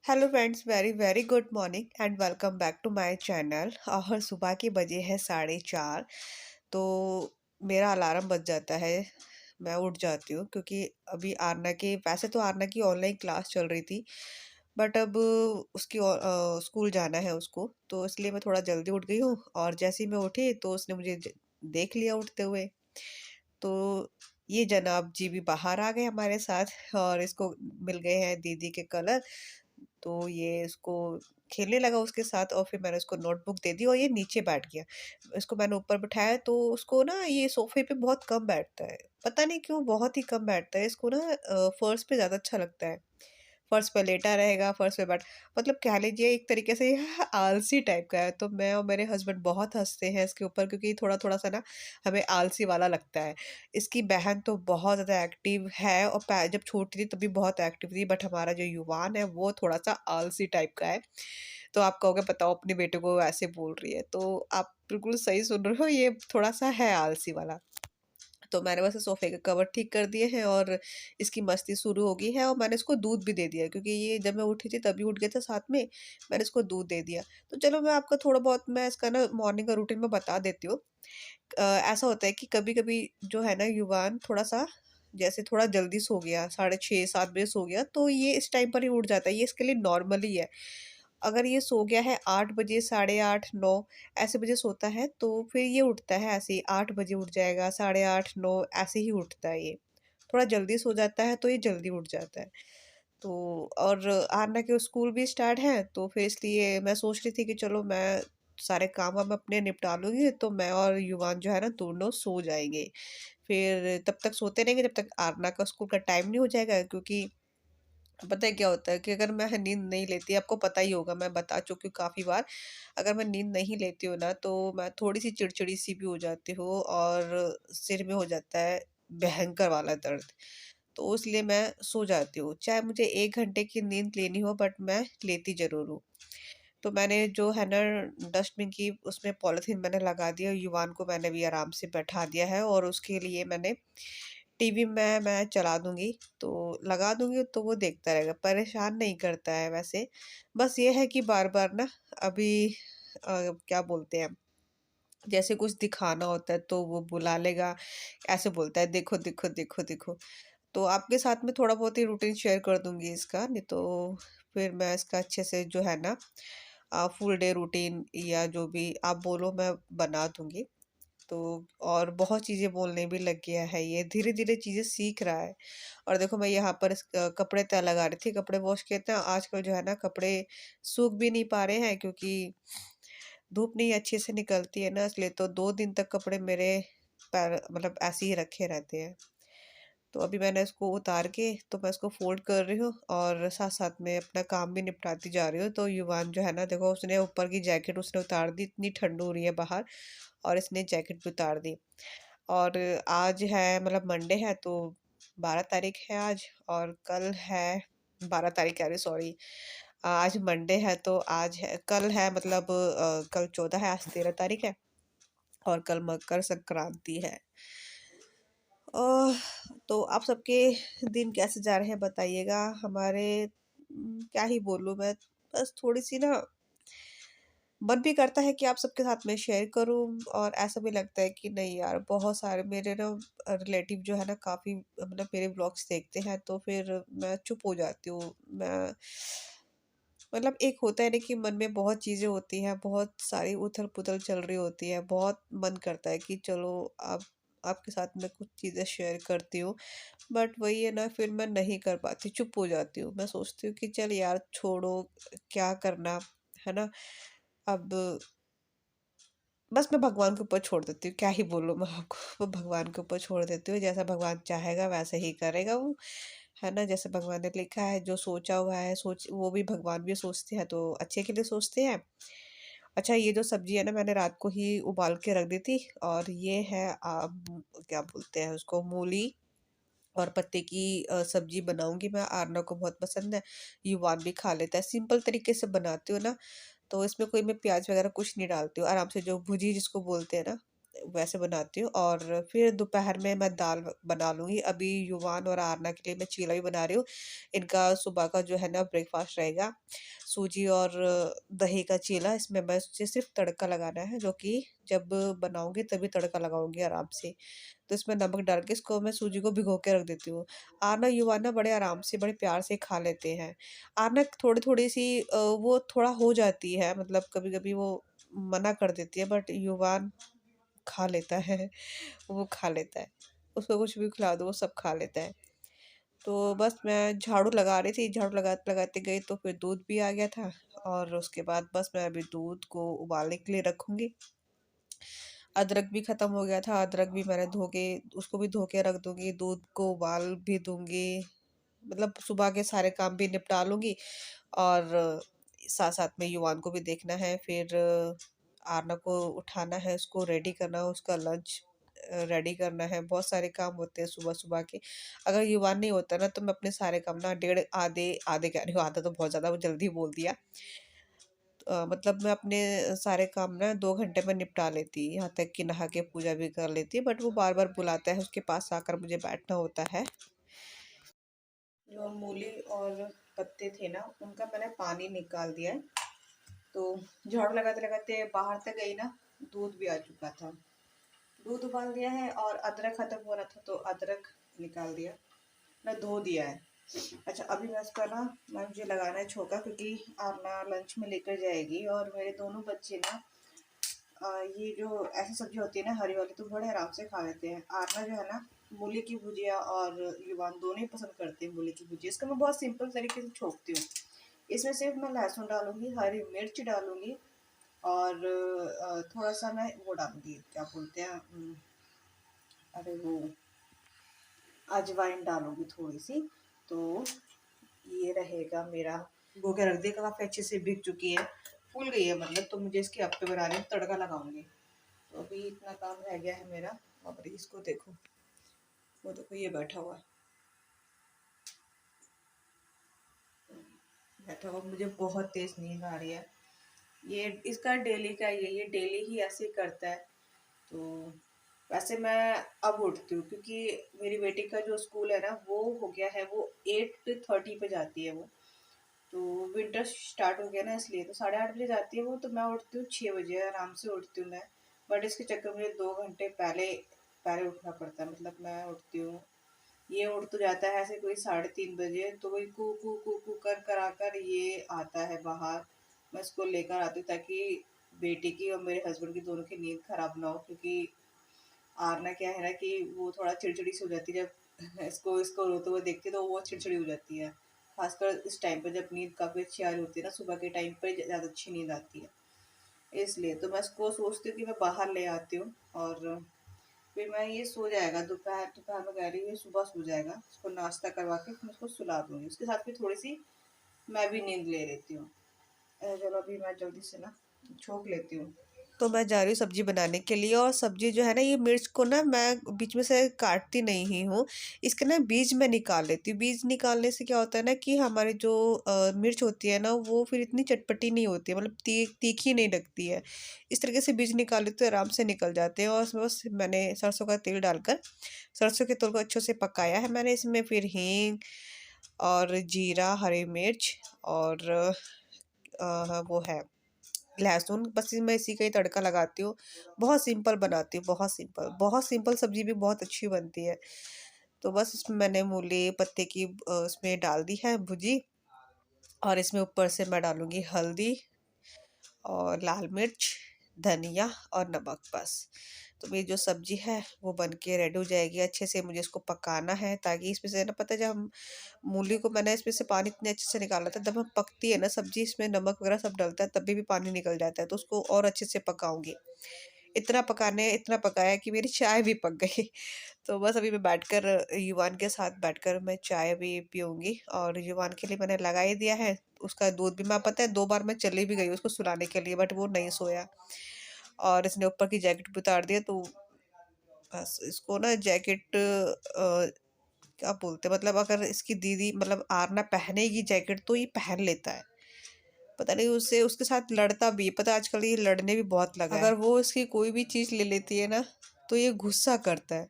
Hello friends, very very good morning and welcome back to my channel. और सुबह के बजे हैं 4:30। तो मेरा अलार्म बज जाता है। मैं उठ जाती हूँ क्योंकि अभी आरना की वैसे तो आरना की ऑनलाइन क्लास चल रही थी। बट अब उसकी स्कूल जाना है उसको, तो इसलिए मैं थोड़ा जल्दी उठ गई हूँ। और जैसे ही मैं उठी तो उसने मुझे देख लिया उठते हुए। तो ये जनाब जी भी बाहर आ गए हमारे साथ। और इसको मिल गए हैं दीदी के कलर। तो ये इसको खेलने लगा उसके साथ और फिर मैंने उसको नोटबुक दे दी और ये नीचे बैठ गया। इसको मैंने ऊपर बिठाया तो उसको ना ये सोफ़े पे बहुत कम बैठता है। पता नहीं क्यों बहुत ही कम बैठता है। इसको ना फर्श पे ज़्यादा अच्छा लगता है। फर्श पे लेटा रहेगा, फर्श पे बैठ मतलब कह लीजिए एक तरीके से ये आलसी टाइप का है। तो मैं और मेरे हस्बैंड बहुत हँसते हैं इसके ऊपर क्योंकि थोड़ा-थोड़ा सा ना हमें आलसी वाला लगता है। इसकी बहन तो बहुत ज़्यादा एक्टिव है और जब छोटी थी तब भी बहुत एक्टिव थी, बट हमारा जो युवान है वो थोड़ा-सा आलसी टाइप का है। तो आप कहोगे बताओ अपने बेटे को ऐसे बोल रही है, तो आप बिल्कुल सही सुन रहे हो, ये थोड़ा-सा है आलसी वाला। तो मैंने बस सोफ़े के कवर ठीक कर दिए हैं और इसकी मस्ती शुरू हो गई है और मैंने इसको दूध भी दे दिया क्योंकि ये जब मैं उठी थी तभी उठ गया था साथ में, मैंने इसको दूध दे दिया। तो चलो मैं आपको थोड़ा बहुत मैं इसका ना मॉर्निंग का रूटीन मैं बता देती हूँ। ऐसा होता है कि कभी-कभी जो है ना युवान थोड़ा-सा जैसे थोड़ा जल्दी सो गया, साढ़े 6-7 बजे सो गया, तो ये इस टाइम पर ही उठ जाता है, ये इसके लिए नॉर्मल ही है। अगर ये सो गया है 8 बजे, साढ़े 8, 9 ऐसे बजे सोता है, तो फिर ये उठता है ऐसे ही 8 बजे उठ जाएगा, साढ़े 8, 9 ऐसे ही उठता है ये। थोड़ा जल्दी सो जाता है, तो ये जल्दी उठ जाता है। तो और आरना के स्कूल भी स्टार्ट है, तो फिर इसलिए मैं सोच रही थी कि चलो मैं सारे काम वाम अपने निपटा लूँगी, तो मैं और युवान जो है ना दोनों सो जाएँगे। फिर तब तक सोते रहेंगे जब तक आरना का स्कूल का टाइम नहीं हो जाएगा क्योंकि पता है क्या होता है कि अगर मैं नींद नहीं लेती, आपको पता ही होगा, मैं बता चुकी हूँ काफ़ी बार, अगर मैं नींद नहीं लेती हूँ ना तो मैं थोड़ी-सी चिड़चिड़ी सी भी हो जाती हूँ और सिर में हो जाता है भयंकर वाला दर्द। तो इसलिए मैं सो जाती हूँ, चाहे मुझे 1 घंटे की नींद लेनी हो बट मैं लेती ज़रूर हूँ। तो मैंने जो है ना डस्टबिन की उसमें पॉलीथीन मैंने लगा दिया, युवान को मैंने भी आराम से बैठा दिया है और उसके लिए मैंने टीवी में मैं चला दूँगी, तो लगा दूँगी तो वो देखता रहेगा, परेशान नहीं करता है वैसे। बस ये है कि बार-बार ना अभी क्या बोलते हैं, जैसे कुछ दिखाना होता है तो वो बुला लेगा, ऐसे बोलता है देखो, देखो, देखो, देखो। तो आपके साथ में थोड़ा बहुत ही रूटीन शेयर कर दूँगी इसका, नहीं तो फिर मैं इसका अच्छे से जो है ना फुल डे रूटीन या जो भी आप बोलो मैं बना दूँगी। तो और बहुत चीज़ें बोलने भी लग गया है ये, धीरे-धीरे चीज़ें सीख रहा है। और देखो मैं यहाँ पर कपड़े तह लगा रही थी, कपड़े वॉश किए थे, आजकल जो है ना कपड़े सूख भी नहीं पा रहे हैं क्योंकि धूप नहीं अच्छे से निकलती है ना, इसलिए तो 2 दिन तक कपड़े मेरे पैर मतलब ऐसे ही रखे रहते हैं। तो अभी मैंने इसको उतार के तो मैं इसको फ़ोल्ड कर रही हूँ और साथ-साथ में अपना काम भी निपटाती जा रही हूँ। तो युवान जो है ना देखो उसने ऊपर की जैकेट उसने उतार दी, इतनी ठंड हो रही है बाहर और इसने जैकेट भी उतार दी। और आज है मतलब मंडे है तो 12 तारीख है आज और कल है 12 तारीख कह रही सॉरी। आज मंडे है तो आज है कल है मतलब कल 14 है, आज 13 तारीख है और कल मकर संक्रांति है। तो आप सबके दिन कैसे जा रहे हैं बताइएगा? हमारे क्या ही बोलूँ मैं, बस थोड़ी-सी ना मन भी करता है कि आप सबके साथ में शेयर करूँ और ऐसा भी लगता है कि नहीं यार, बहुत सारे मेरे ना रिलेटिव जो है ना काफ़ी मतलब मेरे व्लॉग्स देखते हैं तो फिर मैं चुप हो जाती हूँ। मैं मतलब एक होता है ना कि मन में बहुत चीज़ें होती हैं, बहुत सारी उथल-पुथल चल रही होती है, बहुत मन करता है कि चलो आप आपके साथ में कुछ चीज़ें शेयर करती हूँ। बट वही है ना फिर मैं नहीं कर पाती, चुप हो जाती हूँ। मैं सोचती हूँ कि चल यार छोड़ो, क्या करना, है ना? अब बस मैं भगवान के ऊपर छोड़ देती हूँ, क्या ही बोलूँ मैं आपको। वो भगवान के ऊपर छोड़ देती हूँ, जैसा भगवान चाहेगा वैसे ही करेगा वो, है ना? जैसे भगवान ने लिखा है, जो सोचा हुआ है सोच वो भी भगवान भी सोचते हैं तो अच्छे के लिए सोचते हैं। अच्छा ये जो सब्ज़ी है ना मैंने रात को ही उबाल के रख दी थी और ये है क्या बोलते हैं उसको, मूली और पत्ते की सब्ज़ी बनाऊँगी मैं, आरना को बहुत पसंद है, युवान भी खा लेता है। सिंपल तरीके से बनाती हूँ ना, तो इसमें कोई मैं प्याज़ वगैरह कुछ नहीं डालती हूँ, आराम से जो भुजी जिसको बोलते हैं ना, वैसे बनाती हूँ। और फिर दोपहर में मैं दाल बना लूँगी। अभी युवान और आरना के लिए मैं चीला भी बना रही हूँ। इनका सुबह का जो है ना ब्रेकफ़ास्ट रहेगा, सूजी और दही का चीला। इसमें बस मुझे सिर्फ़ तड़का लगाना है, जो कि जब बनाऊँगी तभी तड़का लगाऊँगी आराम से। तो इसमें नमक डाल के इसको मैं सूजी को भिगो के रख देती हूँ। आरना, युवान ना बड़े आराम से, बड़े प्यार से खा लेते हैं। आरना थोड़ी-थोड़ी-सी वो थोड़ा हो जाती है, मतलब कभी-कभी वो मना कर देती है, बट युवान खा लेता है, वो खा लेता है। उसको कुछ भी खिला दो, वो सब खा लेता है। तो बस मैं झाड़ू लगा रही थी, झाड़ू लगाते-लगाते गई तो फिर दूध भी आ गया था। और उसके बाद बस मैं अभी दूध को उबालने के लिए रखूँगी। अदरक भी ख़त्म हो गया था, अदरक भी मैंने धो के उसको भी धो के रख दूँगी, दूध को उबाल भी दूँगी। मतलब सुबह के सारे काम भी निपटा लूँगी। और साथ-साथ में युवान को भी देखना है, फिर आरना को उठाना है, उसको रेडी करना है, उसका लंच रेडी करना है। बहुत सारे काम होते हैं सुबह-सुबह के। अगर युवान नहीं होता ना, तो मैं अपने सारे काम ना डेढ़ आधे आधे कह रही हूँ, आधा तो बहुत ज़्यादा वो जल्दी बोल दिया। मतलब मैं अपने सारे काम ना 2 घंटे में निपटा लेती, यहाँ तक कि नहा के पूजा भी कर लेती। बट वो बार-बार बुलाता है, उसके पास आकर मुझे बैठना होता है। जो मूली और पत्ते थे ना, उनका मैंने पानी निकाल दिया है। तो झाड़ू लगाते-लगाते बाहर तक गई ना, दूध भी आ चुका था। दूध उबाल दिया है और अदरक खत्म हो रहा था, तो अदरक निकाल दिया, मैं धो दिया है। अच्छा, अभी मैं इसका ना मुझे लगाना है छोंका, क्योंकि आरना लंच में लेकर जाएगी। और मेरे दोनों बच्चे ना ये जो ऐसी सब्जी होती है ना हरी वाली, तो बड़े आराम से खा लेते हैं। आरना जो है ना, मूली की भुजिया और युवान दोनों ही पसंद करते हैं मूली की भुजिया। इसका मैं बहुत सिंपल तरीके से छोंकती हूँ। इसमें सिर्फ मैं लहसुन डालूंगी, हरी मिर्च डालूंगी, और थोड़ा-सा मैं वो डालूँगी, क्या बोलते हैं, अरे वो अजवाइन डालूँगी थोड़ी-सी। तो ये रहेगा मेरा। धो के रख दी, काफ़ी अच्छे से भीग चुकी है, फूल गई है मतलब। तो मुझे इसके अप्पे बनाने हैं, तड़का लगाऊँगी। तो अभी इतना काम रह गया है मेरा। और इसको देखो, वो देखो ये बैठा हुआ, मुझे बहुत तेज़ नींद आ रही है। ये इसका डेली का ही है, ये डेली ही ऐसे ही करता है। तो वैसे मैं अब उठती हूँ, क्योंकि मेरी बेटी का जो स्कूल है ना, वो हो गया है, वो 8:30 पे जाती है वो। तो विंटर स्टार्ट हो गया ना, इसलिए तो 8:30 बजे जाती है वो। तो मैं उठती हूँ 6 बजे, आराम से उठती हूँ मैं। बट इसके चक्कर में मुझे 2 घंटे पहले पहले उठना पड़ता है। मतलब मैं उठती हूँ, ये उठ तो जाता है ऐसे कोई 3:30 बजे, तो वही कू कू कू कू कर करा कर ये आता है बाहर। मैं इसको लेकर आती हूँ, ताकि बेटी की और मेरे हस्बैंड की दोनों की नींद खराब ना हो। क्योंकि आरना क्या है ना, कि वो थोड़ा चिड़चिड़ी सी हो जाती है, जब इसको इसको रोते हुए देखती है तो वो चिड़चिड़ी हो जाती है। खासकर इस टाइम पर जब नींद काफ़ी अच्छी आ रही होती है ना, सुबह के टाइम पर ज़्यादा अच्छी नींद आती है। इसलिए तो मैं इसको सोचती हूँ कि मैं बाहर ले आती हूँ। और फिर मैं ये सो जाएगा, दोपहर दोपहर में कह रही हूँ, ये सुबह सो जाएगा। उसको नाश्ता करवा के फिर उसको सुला दूँगी। उसके साथ फिर थोड़ी-सी मैं भी नींद ले लेती हूँ। चलो अभी मैं जल्दी से ना छोंक लेती हूँ। तो मैं जा रही हूँ सब्ज़ी बनाने के लिए। और सब्ज़ी जो है ना, ये मिर्च को ना मैं बीच में से काटती नहीं ही हूँ। इसके ना बीज मैं निकाल लेती हूँ। बीज निकालने से क्या होता है ना, कि हमारी जो मिर्च होती है ना, वो फिर इतनी चटपटी नहीं होती है, मतलब तीखी नहीं लगती है। इस तरीके से बीज निकाल लेते तो आराम से निकल जाते हैं। और उसमें बस मैंने सरसों का तेल डालकर सरसों के तेल को अच्छे से पकाया है मैंने। इसमें फिर हींग और जीरा, हरी मिर्च और वो है लहसुन, बस मैं इसी का ही तड़का लगाती हूँ। बहुत सिंपल बनाती हूँ, बहुत सिंपल सब्ज़ी भी बहुत अच्छी बनती है। तो बस इसमें मैंने मूली पत्ते की उसमें डाल दी है भुजी। और इसमें ऊपर से मैं डालूँगी हल्दी और लाल मिर्च, धनिया और नमक बस। तो मेरी जो सब्ज़ी है वो बन के रेडी हो जाएगी। अच्छे से मुझे इसको पकाना है, ताकि इसमें से ना, पता है, जब हम मूली को मैंने इसमें से पानी इतने अच्छे से निकाला था, जब हम पकती है ना सब्ज़ी, इसमें नमक वगैरह सब डलता है, तभी भी पानी निकल जाता है। तो उसको और अच्छे से पकाऊँगी। इतना पकाया कि मेरी चाय भी पक गई। तो बस अभी मैं बैठकर युवान के साथ बैठकर मैं चाय भी पीऊँगी। और युवान के लिए मैंने लगा ही दिया है। उसका दूध भी, मैं पता है 2 बार मैं चली भी गई उसको सुलाने के लिए, बट वो नहीं सोया। और इसने ऊपर की जैकेट भी उतार दिया। तो बस इसको ना जैकेट क्या बोलते हैं, मतलब अगर इसकी दीदी, मतलब आरना पहनेगी जैकेट, तो ये पहन लेता है। पता नहीं उससे उसके साथ लड़ता भी है, पता आजकल ये लड़ने भी बहुत लगा है। अगर वो इसकी कोई भी चीज़ ले लेती है ना तो ये गुस्सा करता है।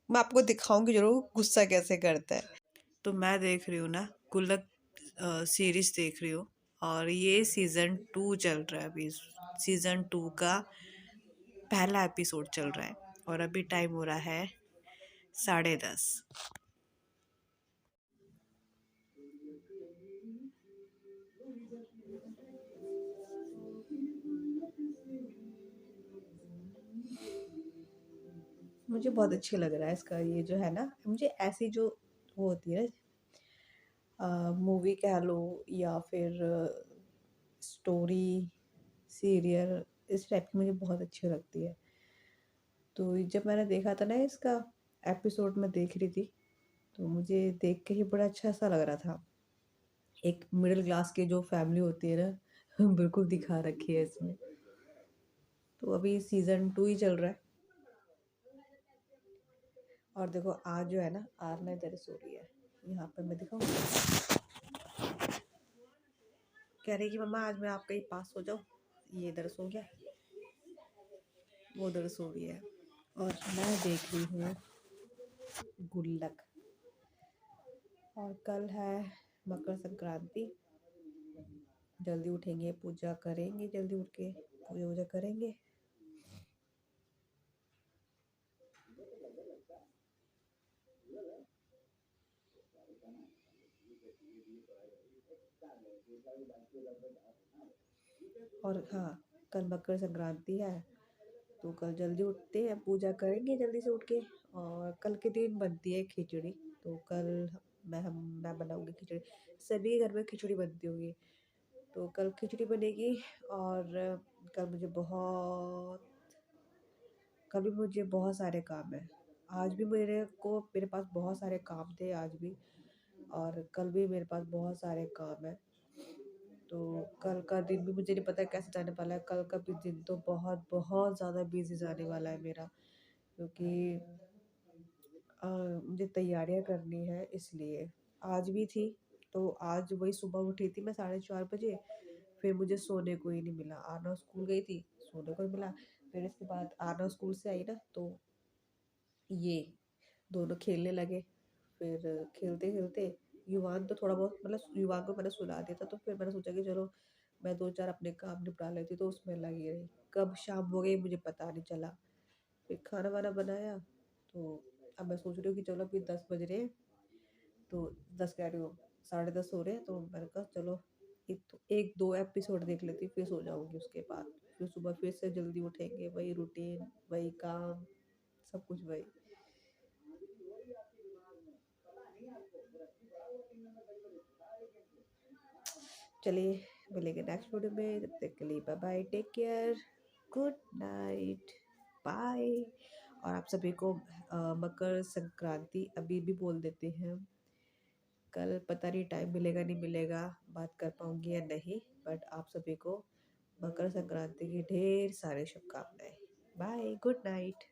मैं आपको दिखाऊंगी जरूर गुस्सा कैसे करता है। तो मैं देख रही हूँ ना गुल्लक सीरीज देख रही हूँ, और ये सीज़न 2 चल रहा है अभी। सीज़न 2 का पहला एपिसोड चल रहा है और अभी टाइम हो रहा है 10:30। मुझे बहुत अच्छी लग रहा है इसका ये जो है ना, मुझे ऐसी जो वो होती है मूवी कह लो या फिर स्टोरी सीरियल, इस टाइप की मुझे बहुत अच्छी लगती है। तो जब मैंने देखा था ना इसका एपिसोड में देख रही थी, तो मुझे देख के ही बड़ा अच्छा सा लग रहा था। एक मिडिल क्लास की जो फैमिली होती है ना बिल्कुल दिखा रखी है इसमें। तो अभी सीज़न 2 ही चल रहा है। और देखो आज जो है ना आरना इधर सो रही है, यहाँ पे मैं दिखाऊँ, कह रही कि मम्मा आज मैं आपके ही पास सो जाऊँ। ये इधर सो गया, वो उधर सो रही है, और मैं देख रही हूँ गुल्लक। और कल है मकर संक्रांति, जल्दी उठेंगे, पूजा करेंगे, जल्दी उठ के पूजा वूजा करेंगे। और हाँ, कल मकर संक्रांति है तो कल जल्दी उठते हैं, पूजा करेंगे जल्दी से उठ के। और कल के दिन बनती है खिचड़ी, तो कल मैं बनाऊंगी खिचड़ी। सभी घर में खिचड़ी बनती होगी, तो कल खिचड़ी बनेगी। और कल भी मुझे बहुत सारे काम है। आज भी मेरे पास बहुत सारे काम थे आज भी, और कल भी मेरे पास बहुत सारे काम है। तो कल का दिन भी मुझे नहीं पता कैसे जाने वाला है। कल का भी दिन तो बहुत बहुत ज़्यादा बिजी जाने वाला है मेरा, क्योंकि मुझे तैयारियां करनी है, इसलिए आज भी थी। तो आज वही सुबह उठी थी मैं 4:30 बजे, फिर मुझे सोने को ही नहीं मिला। आना स्कूल गई थी, सोने को ही मिला। फिर इसके बाद आना स्कूल से आई ना, तो ये दोनों खेलने लगे। फिर खेलते खेलते युवान तो थोड़ा बहुत, मतलब युवान को मैंने सुला दिया था, तो फिर मैंने सोचा कि चलो मैं 2-4 अपने काम निपटा लेती, तो उसमें लगी रही। कब शाम हो गई मुझे पता नहीं चला। फिर खाना वाना बनाया, तो अब मैं सोच रही हूँ कि चलो अभी 10 बज रहे हैं, तो 10 कह रही हूँ, 10:30 हो रहे हैं, तो मैंने कहा चलो एक दो एपिसोड देख लेती, फिर सो जाऊंगी। उसके बाद फिर सुबह फिर से जल्दी उठेंगे, वही रूटीन, वही काम, सब कुछ वही। चलिए मिलेंगे नेक्स्ट वीडियो में, तब तक के लिए bye bye, take care, good night, bye. और आप सभी को मकर संक्रांति अभी भी बोल देते हैं। कल पता नहीं टाइम मिलेगा नहीं मिलेगा, बात कर पाऊंगी या नहीं, बट आप सभी को मकर संक्रांति की ढेर सारे शुभकामनाएं। Bye, good night.